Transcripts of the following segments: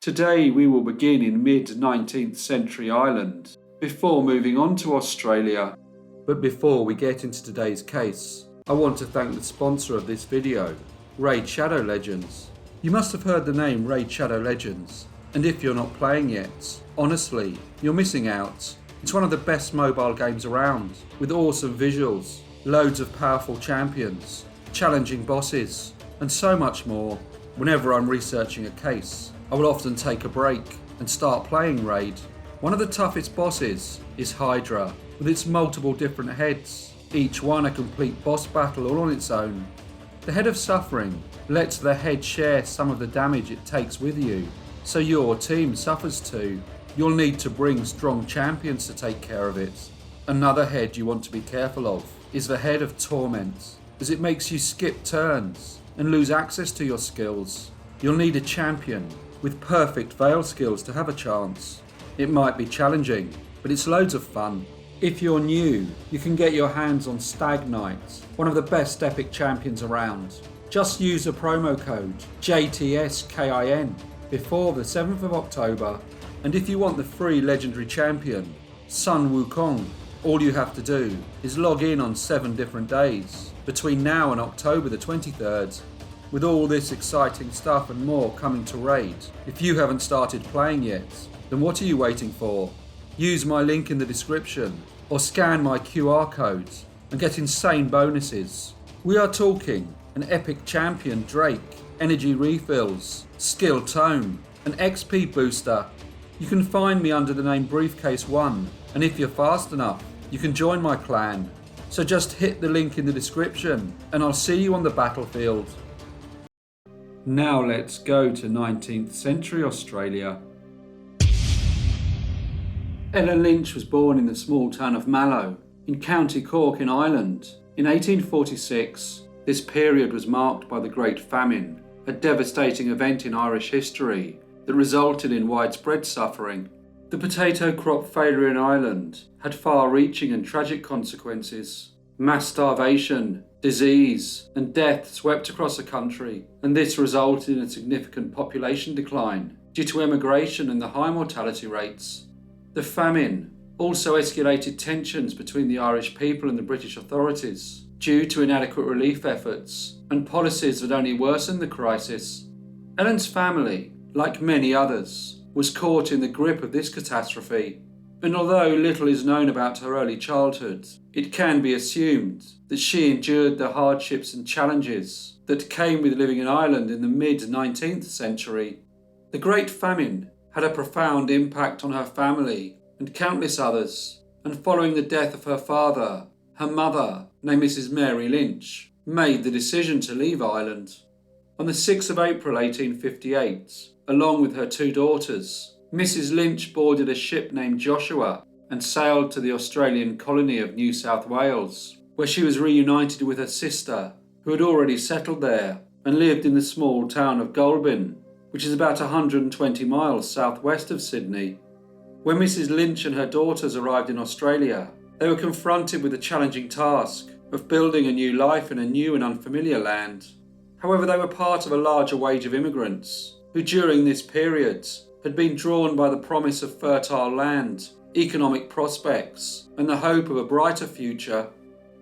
Today we will begin in mid-19th century Ireland, before moving on to Australia. But before we get into today's case, I want to thank the sponsor of this video, Raid Shadow Legends. You must have heard the name Raid Shadow Legends, and if you're not playing yet, honestly, you're missing out. It's one of the best mobile games around, with awesome visuals, loads of powerful champions, challenging bosses, and so much more. Whenever I'm researching a case, I will often take a break and start playing Raid. One of the toughest bosses is Hydra, with its multiple different heads, each one a complete boss battle all on its own. The Head of Suffering lets the head share some of the damage it takes with you, so your team suffers too. You'll need to bring strong champions to take care of it. Another head you want to be careful of is the Head of Torment, as it makes you skip turns and lose access to your skills. You'll need a champion with perfect veil skills to have a chance. It might be challenging, but it's loads of fun. If you're new, you can get your hands on Stag Knight, one of the best epic champions around. Just use the promo code JTSKIN before the 7th of October, and if you want the free legendary champion, Sun Wukong, all you have to do is log in on 7 different days between now and October the 23rd. With all this exciting stuff and more coming to Raid, if you haven't started playing yet, then what are you waiting for? Use my link in the description or scan my QR code and get insane bonuses. We are talking an epic champion Drake, energy refills, skill tome, an XP booster. You can find me under the name briefcaseuk, and if you're fast enough, you can join my clan. So just hit the link in the description and I'll see you on the battlefield. Now let's go to 19th century Australia. Ellen Lynch was born in the small town of Mallow, in County Cork in Ireland. In 1846, this period was marked by the Great Famine, a devastating event in Irish history that resulted in widespread suffering. The potato crop failure in Ireland had far-reaching and tragic consequences. Mass starvation, disease, and death swept across the country, and this resulted in a significant population decline due to emigration and the high mortality rates. The famine also escalated tensions between the Irish people and the British authorities due to inadequate relief efforts and policies that only worsened the crisis. Ellen's family, like many others, was caught in the grip of this catastrophe, and although little is known about her early childhood, it can be assumed that she endured the hardships and challenges that came with living in Ireland in the mid-19th century. The Great Famine had a profound impact on her family and countless others, and following the death of her father, her mother, named Mrs. Mary Lynch, made the decision to leave Ireland. On the 6th of April 1858, along with her 2 daughters, Mrs. Lynch boarded a ship named Joshua and sailed to the Australian colony of New South Wales, where she was reunited with her sister, who had already settled there and lived in the small town of Goulburn, which is about 120 miles southwest of Sydney. When Mrs. Lynch and her daughters arrived in Australia, they were confronted with the challenging task of building a new life in a new and unfamiliar land. However, they were part of a larger wave of immigrants who during this period had been drawn by the promise of fertile land, economic prospects, and the hope of a brighter future.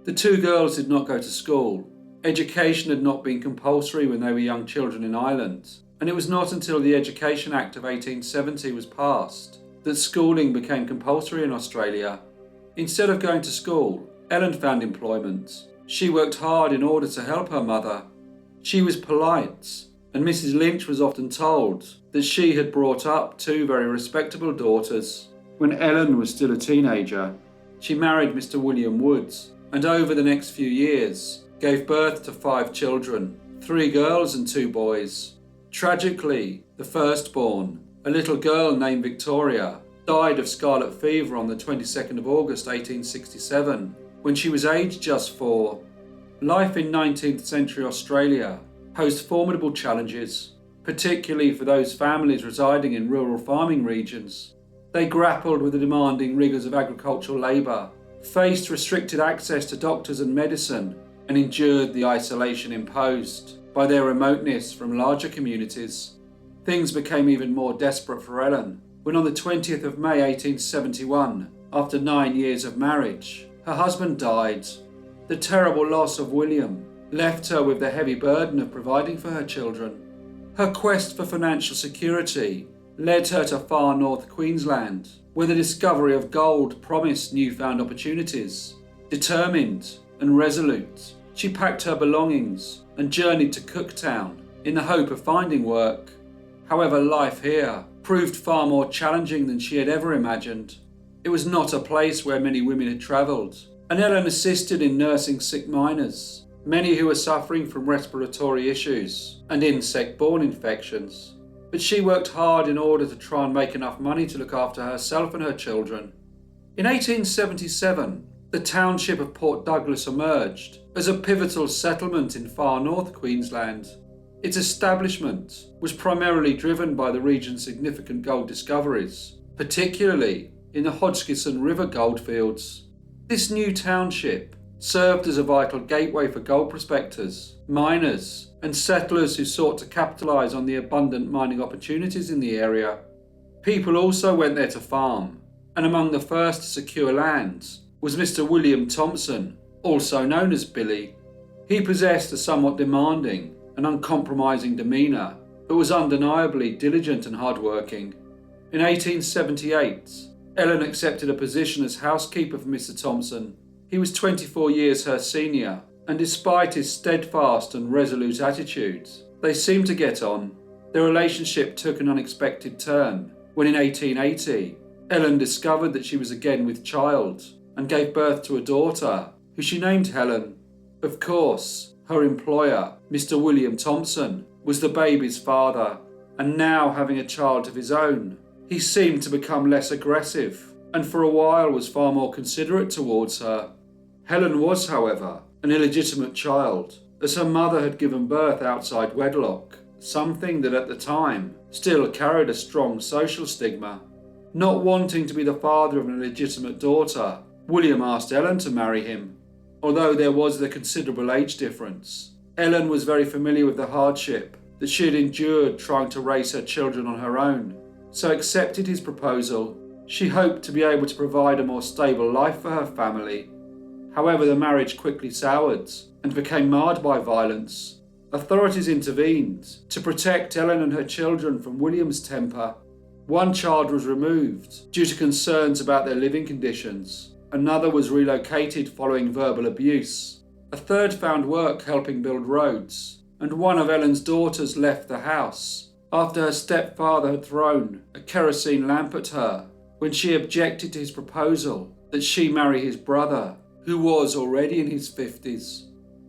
The 2 girls did not go to school. Education had not been compulsory when they were young children in Ireland, and it was not until the Education Act of 1870 was passed that schooling became compulsory in Australia. Instead of going to school, Ellen found employment. She worked hard in order to help her mother. She was polite, and Mrs. Lynch was often told that she had brought up 2 very respectable daughters. When Ellen was still a teenager, she married Mr. William Woods, and over the next few years gave birth to 5 children, 3 girls and 2 boys. Tragically, the firstborn, a little girl named Victoria, died of scarlet fever on the 22nd of August 1867, when she was aged just 4. Life in 19th century Australia posed formidable challenges, particularly for those families residing in rural farming regions. They grappled with the demanding rigours of agricultural labour, faced restricted access to doctors and medicine, and endured the isolation imposed by their remoteness from larger communities. Things became even more desperate for Ellen when on the 20th of May 1871, after 9 years of marriage, her husband died. The terrible loss of William left her with the heavy burden of providing for her children. Her quest for financial security led her to far north Queensland, where the discovery of gold promised newfound opportunities. Determined and resolute, she packed her belongings and journeyed to Cooktown in the hope of finding work. However, life here proved far more challenging than she had ever imagined. It was not a place where many women had travelled, and Ellen assisted in nursing sick miners, many who were suffering from respiratory issues and insect-borne infections. But she worked hard in order to try and make enough money to look after herself and her children. In 1877, the township of Port Douglas emerged as a pivotal settlement in far north Queensland. Its establishment was primarily driven by the region's significant gold discoveries, particularly in the Hodgkinson River goldfields. This new township served as a vital gateway for gold prospectors, miners, and settlers who sought to capitalise on the abundant mining opportunities in the area. People also went there to farm, and among the first to secure lands was Mr. William Thomson, also known as Billy. He possessed a somewhat demanding and uncompromising demeanour, but was undeniably diligent and hardworking. In 1878, Ellen accepted a position as housekeeper for Mr. Thomson. He was 24 years her senior, and despite his steadfast and resolute attitudes, they seemed to get on. Their relationship took an unexpected turn when in 1880, Ellen discovered that she was again with child and gave birth to a daughter, who she named Helen. Of course, her employer, Mr. William Thomson, was the baby's father, and now having a child of his own, he seemed to become less aggressive and for a while was far more considerate towards her. Helen was, however, an illegitimate child, as her mother had given birth outside wedlock, something that at the time still carried a strong social stigma. Not wanting to be the father of an illegitimate daughter, William asked Ellen to marry him. Although there was the considerable age difference, Ellen was very familiar with the hardship that she had endured trying to raise her children on her own, so accepted his proposal. She hoped to be able to provide a more stable life for her family. However, the marriage quickly soured and became marred by violence. Authorities intervened to protect Ellen and her children from William's temper. One child was removed due to concerns about their living conditions. Another was relocated following verbal abuse. A third found work helping build roads, and one of Ellen's daughters left the house after her stepfather had thrown a kerosene lamp at her when she objected to his proposal that she marry his brother, who was already in his 50s.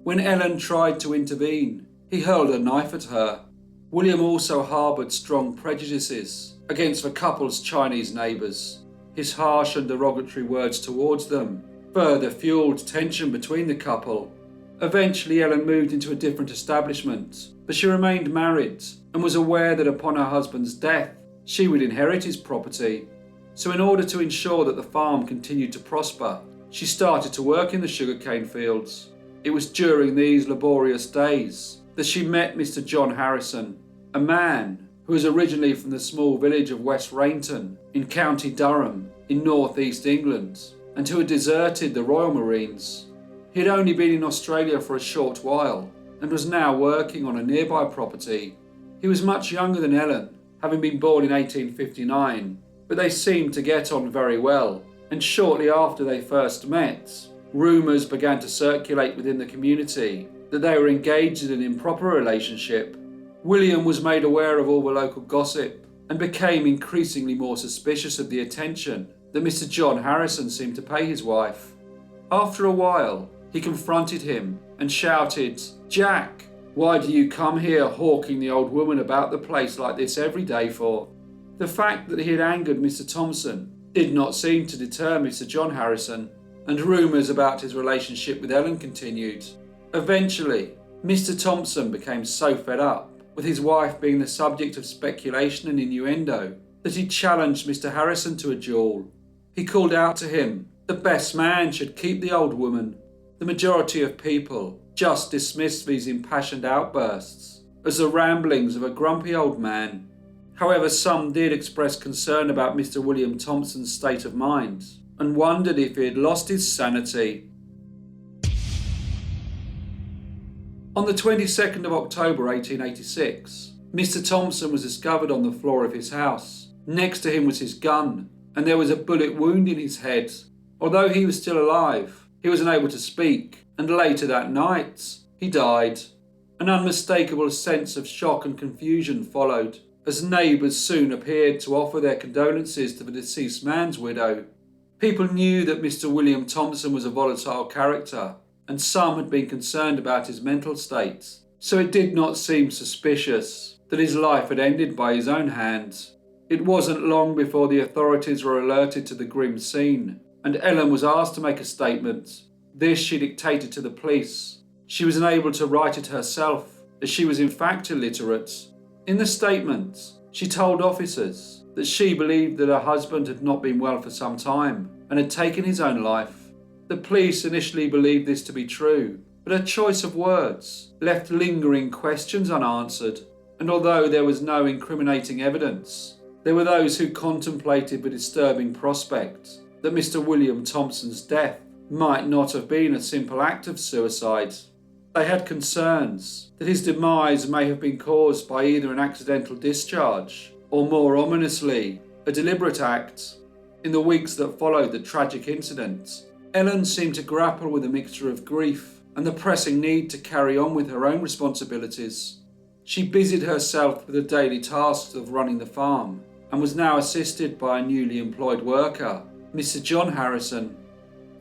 When Ellen tried to intervene, he hurled a knife at her. William also harboured strong prejudices against the couple's Chinese neighbours. His harsh and derogatory words towards them further fueled tension between the couple. Eventually, Ellen moved into a different establishment, but she remained married and was aware that upon her husband's death, she would inherit his property. So in order to ensure that the farm continued to prosper, she started to work in the sugarcane fields. It was during these laborious days that she met Mr. John Harrison, a man who was originally from the small village of West Rainton in County Durham in northeast England, and who had deserted the Royal Marines. He had only been in Australia for a short while and was now working on a nearby property. He was much younger than Ellen, having been born in 1859, but they seemed to get on very well, and shortly after they first met, rumours began to circulate within the community that they were engaged in an improper relationship. William was made aware of all the local gossip and became increasingly more suspicious of the attention that Mr. John Harrison seemed to pay his wife. After a while, he confronted him and shouted, "Jack, why do you come here hawking the old woman about the place like this every day for?" The fact that he had angered Mr. Thomson did not seem to deter Mr. John Harrison, and rumours about his relationship with Ellen continued. Eventually, Mr. Thomson became so fed up with his wife being the subject of speculation and innuendo that he challenged Mr. Harrison to a duel. He called out to him, the best man should keep the old woman. The majority of people just dismissed these impassioned outbursts as the ramblings of a grumpy old man. However, some did express concern about Mr. William Thomson's state of mind and wondered if he had lost his sanity. On the 22nd of October 1886, Mr. Thomson was discovered on the floor of his house. Next to him was his gun, and there was a bullet wound in his head. Although he was still alive, he was unable to speak, and later that night, he died. An unmistakable sense of shock and confusion followed, as neighbours soon appeared to offer their condolences to the deceased man's widow. People knew that Mr. William Thomson was a volatile character, and some had been concerned about his mental state, so it did not seem suspicious that his life had ended by his own hand. It wasn't long before the authorities were alerted to the grim scene, and Ellen was asked to make a statement. This she dictated to the police. She was unable to write it herself, as she was in fact illiterate. In the statement, she told officers that she believed that her husband had not been well for some time and had taken his own life. The police initially believed this to be true, but her choice of words left lingering questions unanswered, and although there was no incriminating evidence, there were those who contemplated the disturbing prospect that Mr. William Thomson's death might not have been a simple act of suicide. They had concerns that his demise may have been caused by either an accidental discharge or, more ominously, a deliberate act. In the weeks that followed the tragic incident, Ellen seemed to grapple with a mixture of grief and the pressing need to carry on with her own responsibilities. She busied herself with the daily tasks of running the farm and was now assisted by a newly employed worker, Mr. John Harrison.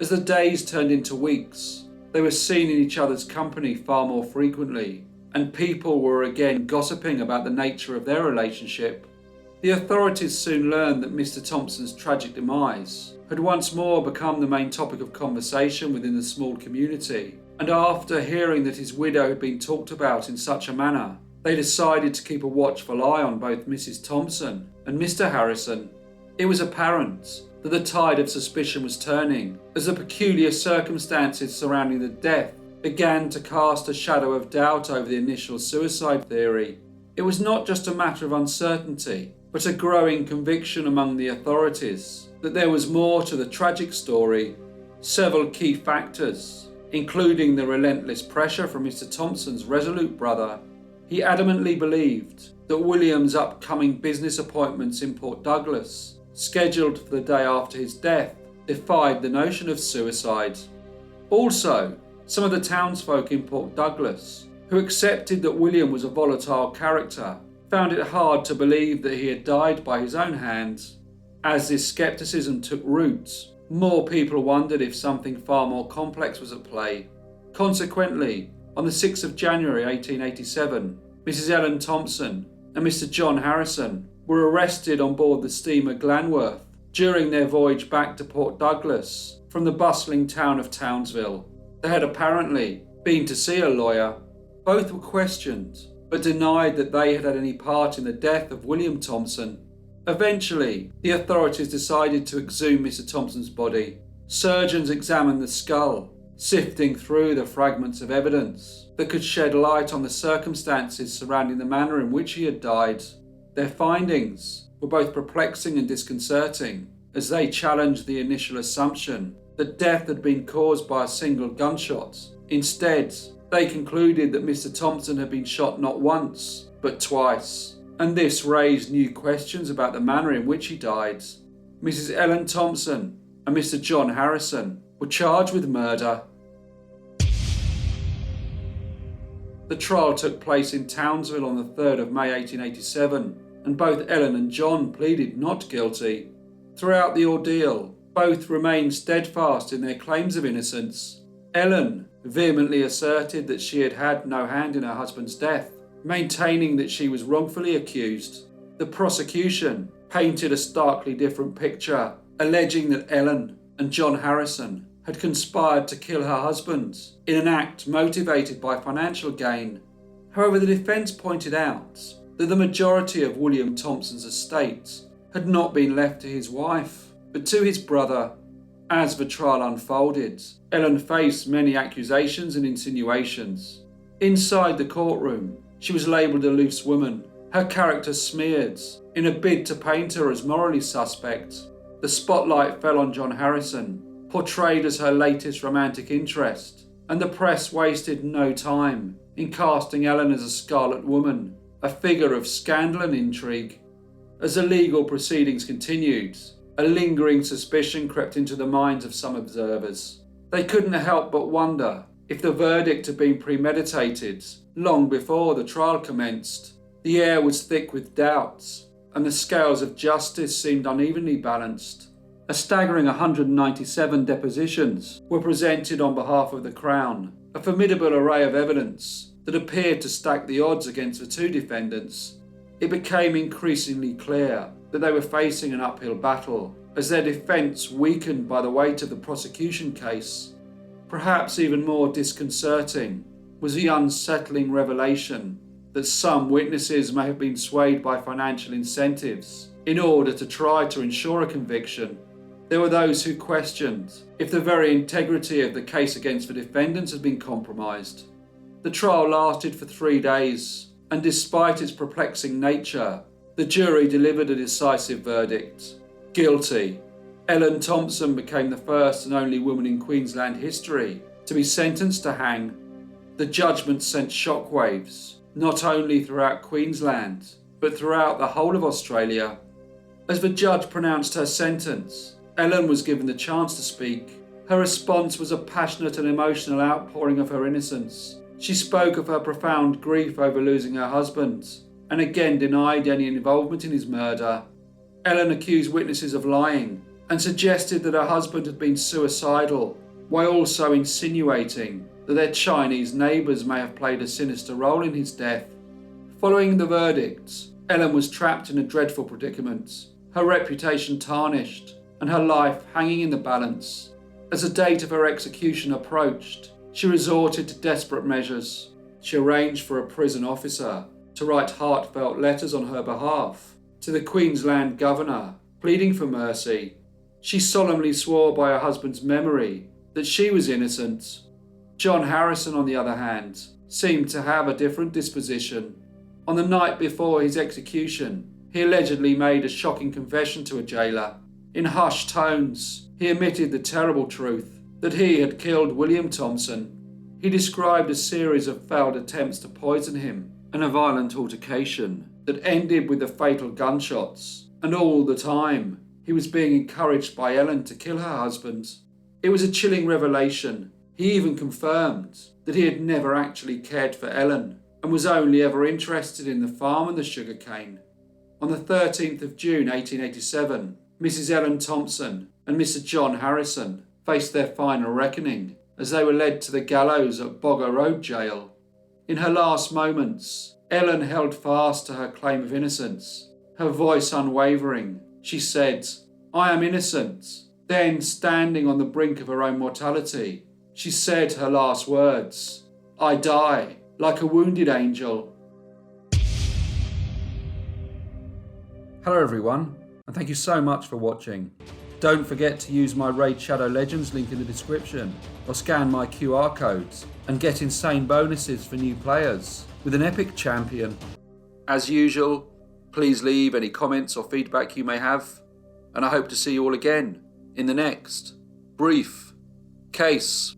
As the days turned into weeks, they were seen in each other's company far more frequently, and people were again gossiping about the nature of their relationship. The authorities soon learned that Mr. Thomson's tragic demise had once more become the main topic of conversation within the small community, and after hearing that his widow had been talked about in such a manner, they decided to keep a watchful eye on both Mrs. Thomson and Mr. Harrison. It was apparent that the tide of suspicion was turning, as the peculiar circumstances surrounding the death began to cast a shadow of doubt over the initial suicide theory. It was not just a matter of uncertainty, but a growing conviction among the authorities that there was more to the tragic story. Several key factors, including the relentless pressure from Mr. Thomson's resolute brother. He adamantly believed that William's upcoming business appointments in Port Douglas, scheduled for the day after his death, defied the notion of suicide. Also, some of the townsfolk in Port Douglas, who accepted that William was a volatile character, found it hard to believe that he had died by his own hands. As this scepticism took root, more people wondered if something far more complex was at play. Consequently, on the 6th of January 1887, Mrs. Ellen Thomson and Mr. John Harrison were arrested on board the steamer Glanworth during their voyage back to Port Douglas from the bustling town of Townsville. They had apparently been to see a lawyer. Both were questioned, but denied that they had had any part in the death of William Thomson. Eventually, the authorities decided to exhume Mr. Thomson's body. Surgeons examined the skull, sifting through the fragments of evidence that could shed light on the circumstances surrounding the manner in which he had died. Their findings were both perplexing and disconcerting, as they challenged the initial assumption that death had been caused by a single gunshot. Instead, they concluded that Mr. Thomson had been shot not once, but twice, and this raised new questions about the manner in which he died. Mrs. Ellen Thomson and Mr. John Harrison were charged with murder. The trial took place in Townsville on the 3rd of May 1887, and both Ellen and John pleaded not guilty. Throughout the ordeal, both remained steadfast in their claims of innocence. Ellen vehemently asserted that she had had no hand in her husband's death, maintaining that she was wrongfully accused. The prosecution painted a starkly different picture, alleging that Ellen and John Harrison had conspired to kill her husband in an act motivated by financial gain. However, the defence pointed out that the majority of William Thomson's estate had not been left to his wife, but to his brother. As the trial unfolded, Ellen faced many accusations and insinuations. Inside the courtroom, she was labelled a loose woman, her character smeared In a bid to paint her as morally suspect, the spotlight fell on John Harrison, portrayed as her latest romantic interest, and the press wasted no time in casting Ellen as a Scarlet Woman, a figure of scandal and intrigue. As the legal proceedings continued, a lingering suspicion crept into the minds of some observers. They couldn't help but wonder if the verdict had been premeditated long before the trial commenced. The air was thick with doubts, and the scales of justice seemed unevenly balanced. A staggering 197 depositions were presented on behalf of the Crown, a formidable array of evidence that appeared to stack the odds against the two defendants. It became increasingly clear that they were facing an uphill battle, as their defence weakened by the weight of the prosecution case. Perhaps even more disconcerting was the unsettling revelation that some witnesses may have been swayed by financial incentives in order to try to ensure a conviction. There were those who questioned if the very integrity of the case against the defendants had been compromised. The trial lasted for 3 days, and despite its perplexing nature, the jury delivered a decisive verdict: guilty. Ellen Thomson became the first and only woman in Queensland history to be sentenced to hang. The judgment sent shockwaves, not only throughout Queensland, but throughout the whole of Australia. As the judge pronounced her sentence, Ellen was given the chance to speak. Her response was a passionate and emotional outpouring of her innocence. She spoke of her profound grief over losing her husband, and again denied any involvement in his murder. Ellen accused witnesses of lying, and suggested that her husband had been suicidal, while also insinuating that their Chinese neighbours may have played a sinister role in his death. Following the verdict, Ellen was trapped in a dreadful predicament, her reputation tarnished, and her life hanging in the balance. As the date of her execution approached, she resorted to desperate measures. She arranged for a prison officer to write heartfelt letters on her behalf to the Queensland governor, pleading for mercy. She solemnly swore by her husband's memory that she was innocent. John Harrison, on the other hand, seemed to have a different disposition. On the night before his execution, he allegedly made a shocking confession to a jailer. In hushed tones, he admitted the terrible truth that he had killed William Thomson. He described a series of failed attempts to poison him and a violent altercation that ended with the fatal gunshots, and all the time he was being encouraged by Ellen to kill her husband. It was a chilling revelation. He even confirmed that he had never actually cared for Ellen and was only ever interested in the farm and the sugarcane. On the 13th of June 1887, Mrs. Ellen Thomson and Mr. John Harrison faced their final reckoning as they were led to the gallows at Bogger Road Jail. In her last moments, Ellen held fast to her claim of innocence, her voice unwavering. She said, "I am innocent." Then, standing on the brink of her own mortality, she said her last words, "I die like a wounded angel." Hello everyone, and thank you so much for watching. Don't forget to use my Raid Shadow Legends link in the description, or scan my QR codes and get insane bonuses for new players with an epic champion. As usual, please leave any comments or feedback you may have, and I hope to see you all again in the next brief case.